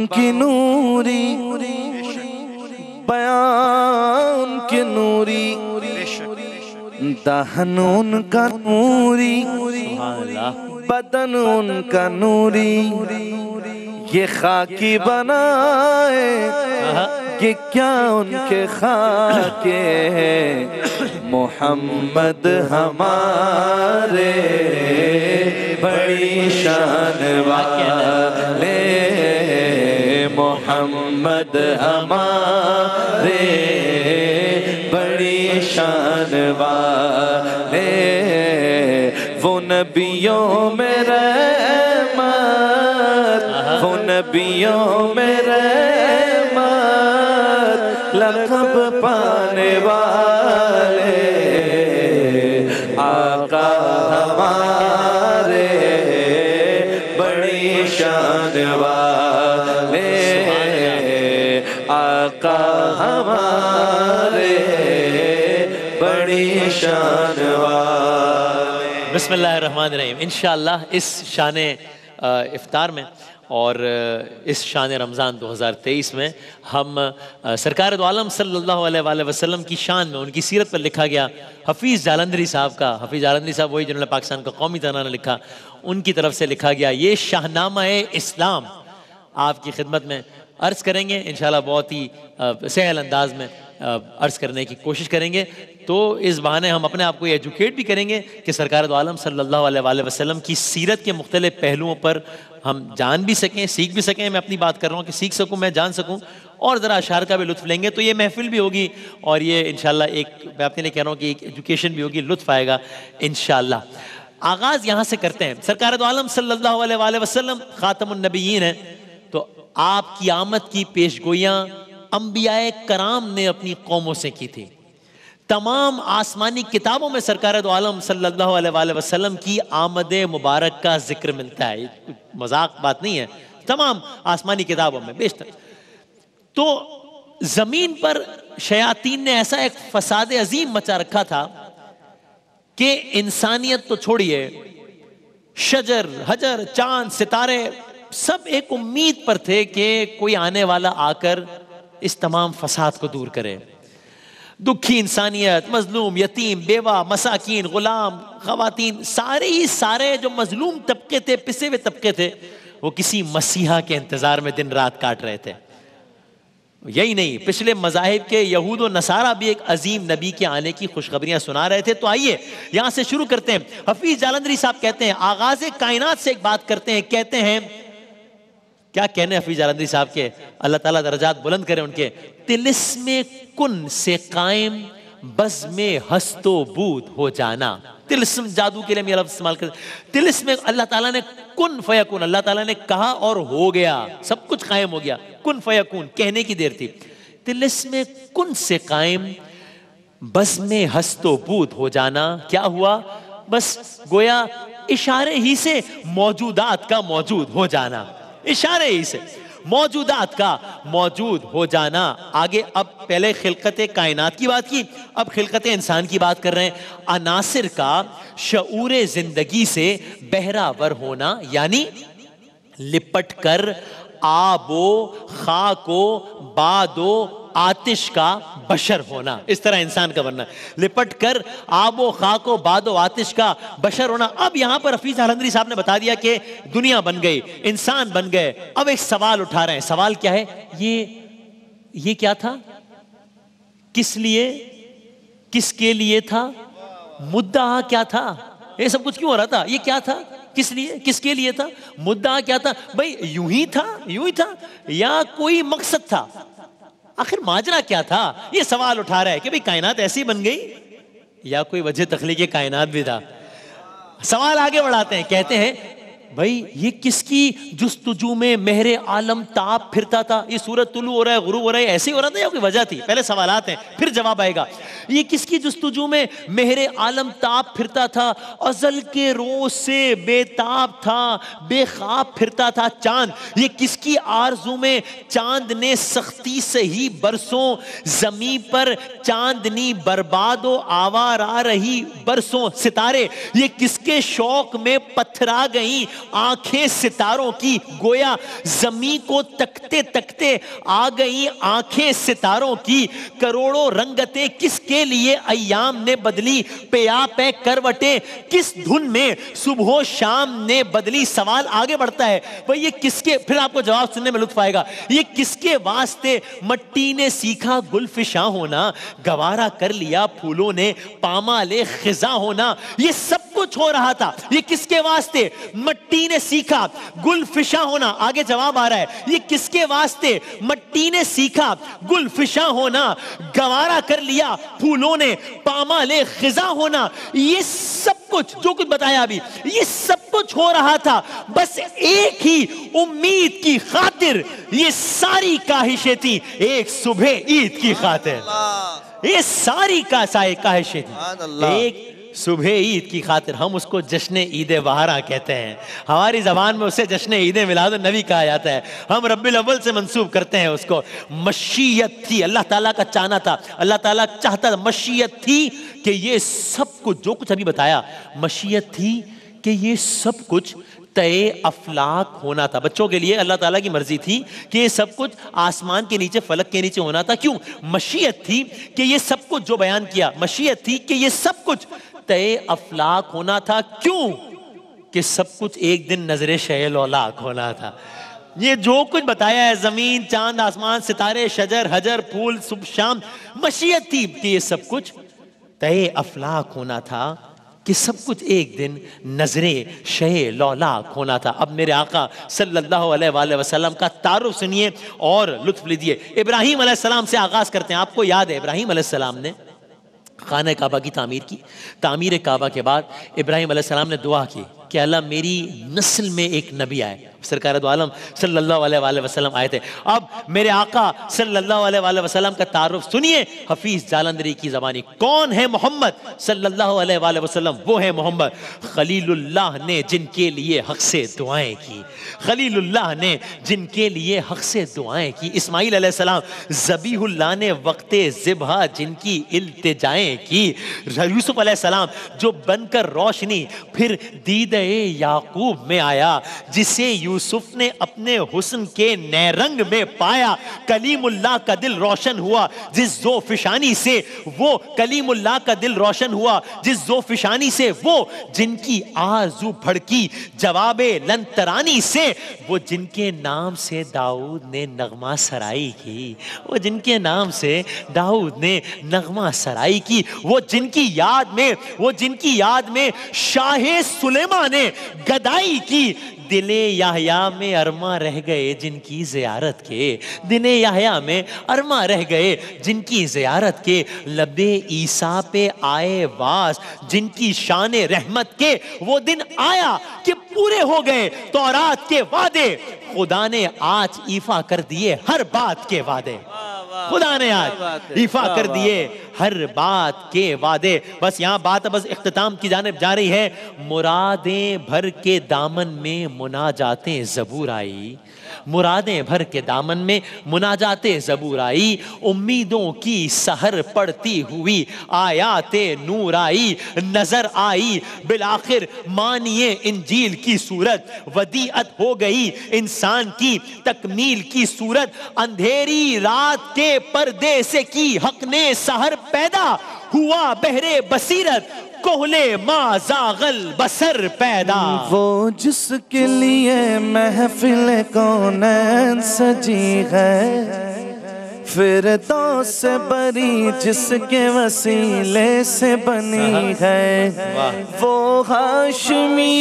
की नूरी, बयान की नूरी, दहन उनका नूरी, बदन उनका नूरी, ये खाकी बनाए कि क्या उनके खाके मोहम्मद हमारे बड़ी शान वाले, मोहम्मद हमारे बड़ी शान वाले, वो नबियों में रहमत, वो नबियों में रहमत, लक़ब पाने वाले आका हमारे बड़ी शान वाले, आका हमारे बड़ी शान वाले। बिस्मिल्लाहिर्रहमानिर्रहीम। इंशाअल्लाह इस शान इफ्तार में और इस शान रमज़ान 2023 में हम सरकार दो आलम सल्लल्लाहु अलैहि वसल्लम की शान में उनकी सीरत पर लिखा गया हफ़ीज़ जालंधरी साहब का, हफ़ीज़ जालंधरी साहब वही जिन्होंने पाकिस्तान का कौमी तराना लिखा, उनकी तरफ से लिखा गया ये शाहनामा-ए-इस्लाम आपकी खिदमत में अर्ज़ करेंगे। इंशाअल्लाह बहुत ही सहल अंदाज में अर्ज़ करने की कोशिश करेंगे, तो इस बहाने हम अपने आप को एजुकेट भी करेंगे कि सरकार दो आलम सल्लल्लाहु अलैहि वसल्लम की सीरत के मुख्तलिफ पहलुओं पर हम जान भी सकें, सीख भी सकें। मैं अपनी बात कर रहा हूँ कि सीख सकूँ, मैं जान सकूँ, और ज़रा अशार का भी लुत्फ़ लेंगे तो ये महफिल भी होगी और ये इंशाअल्लाह एक, मैं अपने लिए कह रहा हूँ कि एक एजुकेशन भी होगी, लुत्फ़ आएगा इंशाअल्लाह। आगाज़ यहाँ से करते हैं। सरकार दो आलम सल्लल्लाहु अलैहि वसल्लम ख़ातमुन नबिय्यीन हैं, तो आपकी आमद की पेशगोइयाँ अंबियाए कराम ने अपनी कौमों से की थी। तमाम आसमानी किताबों में सरकार दो आलम सल्लल्लाहु अलैहि वसल्लम की आमद मुबारक का जिक्र मिलता है, मजाक बात नहीं है, तमाम आसमानी किताबों में बेशतर। तो जमीन पर शयातीन ने ऐसा एक फसाद अजीम मचा रखा था कि इंसानियत तो छोड़िए, शजर हजर चांद सितारे सब एक उम्मीद पर थे कि कोई आने वाला आकर इस तमाम फसाद को दूर करे। दुखी इंसानियत, मजलूम, यतीम, बेवा, मसाकीन, गुलाम, खवातीन, सारे ही सारे जो मजलूम तबके थे, पिसे हुए तबके थे, वो किसी मसीहा के इंतजार में दिन रात काट रहे थे। यही नहीं, पिछले मज़ाहिब के यहूद और नसारा भी एक अजीम नबी के आने की खुशखबरियां सुना रहे थे। तो आइए यहां से शुरू करते हैं। हफीज जालंधरी साहब कहते हैं, आगाज़ कायनात से एक बात करते हैं, कहते हैं, क्या कहने हफीज जालंधरी साहब के, अल्लाह ताला दर्जात बुलंद करे उनके, तिलिस्मे कुन से कायम बज़्मे हस्तो बूद हो जाना। तिलिस्म जादू के लिए हम ये लफ्ज़ इस्तेमाल करते, तिलिस्म अल्लाह ताला ने कुन फयकुन, अल्लाह ताला ने कहा और हो गया, सब कुछ कायम हो गया। कुन फयकुन कहने की देर थी। तिलिस्मे कुन से कायम बज़्मे हस्तो बूद हो जाना, क्या हुआ? बस गोया इशारे ही से मौजूदात का मौजूद हो जाना, इशारे ही से मौजूदात का मौजूद हो जाना। आगे अब पहले खिलकत कायनात की बात की, अब खिलकत इंसान की बात कर रहे हैं। अनासिर का शऊर जिंदगी से बहरावर होना, यानी लिपट कर आबो खाको बादो आतिश का बशर होना, इस तरह इंसान का बनना, लिपट कर आबो खाको बादो आतिश का बशर होना। अब यहां पर हफीज जालंधरी साहब ने बता दिया कि दुनिया बन गई, इंसान बन गए। अब एक सवाल उठा रहे हैं, सवाल क्या है? ये क्या था? किस लिए, किसके लिए था? मुद्दा क्या था? ये सब कुछ क्यों हो रहा था? ये क्या था? किस लिए, किसके लिए था? मुद्दा क्या था? भाई यूं ही था, यूं ही था, या कोई मकसद था? आखिर माजरा क्या था? ये सवाल उठा रहा है कि भाई कायनात ऐसी बन गई या कोई वजह तख्लीक़ कायनात भी था। सवाल आगे बढ़ाते हैं, कहते हैं भाई ये किसकी जुस्तुजू में मेहरे आलम ताप फिरता था? ये सूरज तुलू हो रहा है, गुरूब हो रहा है, ऐसे ही हो रहा था या कोई वजह थी? पहले सवालात हैं, फिर जवाब आएगा। ये किसकी जुस्तुजू में मेहरे आलम ताप फिरता था? अजल के रोज से बेताब था, बेखाब फिरता था चांद। ये किसकी आरजू में चांद ने सख्ती से ही बरसों जमी पर चांदनी बर्बादो आवार आ रही बरसों सितारे। ये किसके शौक में पत्थरा गई आंखें सितारों की, गोया जमी को तकते तकते आ गई आंखें सितारों की। करोड़ों रंगतें किसके लिए अय्याम ने बदली, पेया पे करवटें किस धुन में सुबह शाम ने बदली। सवाल आगे बढ़ता है, भाई ये किसके, फिर आपको जवाब सुनने में लुत्फ आएगा, ये किसके वास्ते मट्टी ने सीखा गुलफिशा होना, गवारा कर लिया फूलों ने पामाले खिजा होना। ये सब कुछ हो रहा था, ये किसके वास्ते, मट्टी ने सीखा गुलफिशा होना। आगे जवाब आ रहा है, ये किसके वास्ते, मट्टी ने सीखा गुलफिशा होना, गवारा कर लिया फूलों ने पामाले खिजा होना। ये सब कुछ जो कुछ बताया अभी, ये सब कुछ हो रहा था बस एक ही उम्मीद की खातिर। ये सारी काहिशें थी एक सुबह ईद की खातिर, ये सारी काहिशें थी एक सुबह ईद की खातिर। हम उसको जश्न ईद बहारा कहते हैं, हमारी जबान में उसे जश्न ईद मिलाद नबी कहा जाता है। हम रब्बिल अव्वल से मंसूब करते हैं उसको। मशीयत थी, अल्लाह ताला का चाहना था, अल्लाह ताला चाहता था, मशीयत थी कि ये सब कुछ जो कुछ अभी बताया, मशीयत थी कि ये सब कुछ तय अफलाक होना था। बच्चों के लिए अल्लाह ताला की मर्जी थी कि ये सब कुछ आसमान के नीचे, फलक के नीचे होना था। क्यों? मशीयत थी कि ये सब कुछ जो बयान किया, मशीयत थी कि ये सब कुछ तय अफलाक होना था। क्यों? कि सब कुछ एक दिन नजरे शयल औलाक होना था। ये जो कुछ बताया है, जमीन, चांद, आसमान, सितारे, शजर, हजर, फूल, सुबह शाम, मशीयत थी कि ये सब कुछ तय अफलाक होना था, कि सब कुछ एक दिन नजरे शय लौलाक होना था। अब मेरे आका सल्लल्लाहु अलैहि वसल्लम का तारुफ सुनिए और लुत्फ लीजिए। इब्राहीम अलैहिस्सलाम से आगाज करते हैं। आपको याद है इब्राहीम अलैहिस्सलाम ने खाने काबा की तामीर की। तामीर काबा के बाद इब्राहीम अलैहिस्सलाम ने दुआ की कि अल्लाह मेरी नस्ल में एक नबी आए। सरकार दो आलम सल्लल्लाहु अलैहि वसल्लम आए थे। अब मेरे आका सल्लल्लाहु अलैहि वसल्लम का तारुफ सुनिए हफीज जालंधरी की ज़बानी। कौन है मोहम्मद सल्लल्लाहु अलैहि वसल्लम? वो है मोहम्मद खलीलुल्लाह ने जिनके लिए हक से दुआएं की, खलीलुल्लाह ने जिनके लिए हक से दुआएं की। इस्माइल अलैहिस्सलाम ज़बीहुल्लाह ने वक्ते ज़िबहा जिनकी इल्तिजाएं की। यूसुफ अलैहिस्सलाम जो बनकर रोशनी फिर दीदे याकूब में आया, जिसे यूसुफ ने अपने हुस्न के नैरंग में पाया। कलीमुल्लाह का दिल रोशन हुआ जिस जोफिशानी से, वो कलीमुल्लाह का दिल रोशन हुआ जिस जोफिशानी से, वो जिनकी आरज़ू भड़की जवाबे लंतरानी से, वो जिनके नाम से दाऊद ने नगमा सराई की, वो जिनके नाम से दाऊद ने नगमा सराई की, वो जिनकी याद में, वो जिनकी याद में शाहे सुलेमा ने गदाई की। दिले याहया में अरमा रह गए जिनकी ज़ियारत के, दिले याहया में अरमा रह गए जिनकी ज़ियारत के। लबे ईसा पे आए वास जिनकी शान रहमत के, वो दिन आया कि पूरे हो गए तौरात के वादे। खुदा ने आज ईफा कर दिए हर बात के वादे, खुदा ने आज ईफा कर दिए हर बात के वादे। बस यहाँ बात बस इख्तिताम की जानिब जा रही है। मुरादें भर के दामन में मुनाजातें ज़बूर आई, मुरादें भर के दामन में मुनाजाते ज़बूर आई। उम्मीदों की सहर पड़ती हुई आयाते नूर आई, नजर आई बिलाखिर मानिए इंजील की सूरत। वदीअत हो गई इंसान की तकमील की सूरत। अंधेरी रात के पर्दे से की हक ने सहर पैदा, हुआ बहरे बसीरत कोहले माज़ागल बसर पैदा। वो जिसके लिए महफिल कौनैन सजी है, फिरदौस से बरी जिसके वसीले से बनी है। वो हाशमी,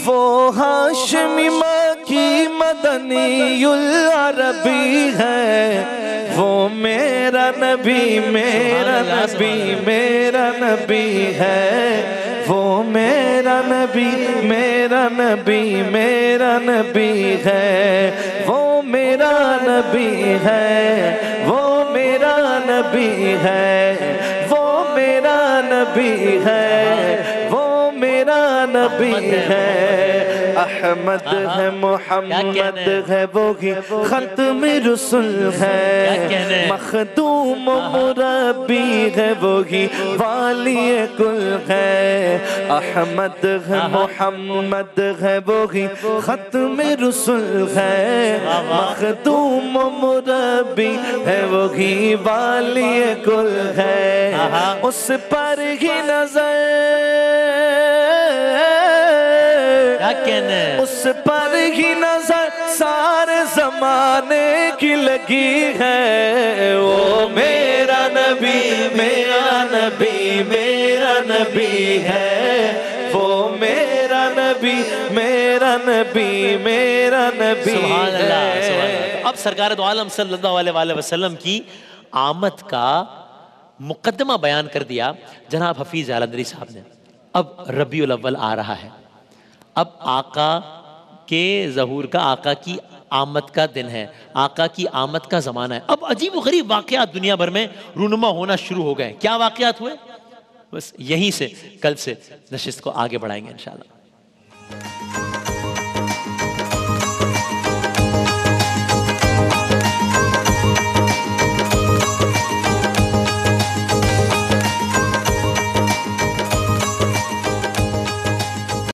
वो हाशमी मक्की मदनीयुल अरबी है। वो मेरा नबी, मेरा नबी, मेरा नबी है। वो मेरा नबी, मेरा नबी, मेरा नबी है। वो मेरा नबी है, वो मेरा नबी है। वो मेरा नबी है, वो मेरा नबी है। अहमद है मोहम्मद है वो ही खत्म रुसुल है, मखदूम मुरब्बी है वो ही वाली कुल है। अहमद है मोहम्मद है वो ही खत्म रुसुल है, मखदूम मुरब्बी है वो ही वाली कुल है। उस पर ही नजर, उस पर ही नजर सारे जमाने की लगी है। वो मेरा नबी मेरा नबी मेरा नबी है, वो मेरा नबी मेरा नबी मेरा नबी है। अब सरकार दो आलम सल्लल्लाहु अलैहि वसल्लम की आमद का मुकद्दमा बयान कर दिया जनाब हफीज जालंधरी साहब ने। अब रबीउल अव्वल आ रहा है, अब आका के ज़हूर का, आका की आमद का दिन है, आका की आमद का ज़माना है। अब अजीब व गरीब वाक़यात दुनिया भर में रूनुमा होना शुरू हो गए। क्या वाक़यात हुए, बस यहीं से कल से नशिस्त को आगे बढ़ाएंगे इंशाअल्लाह।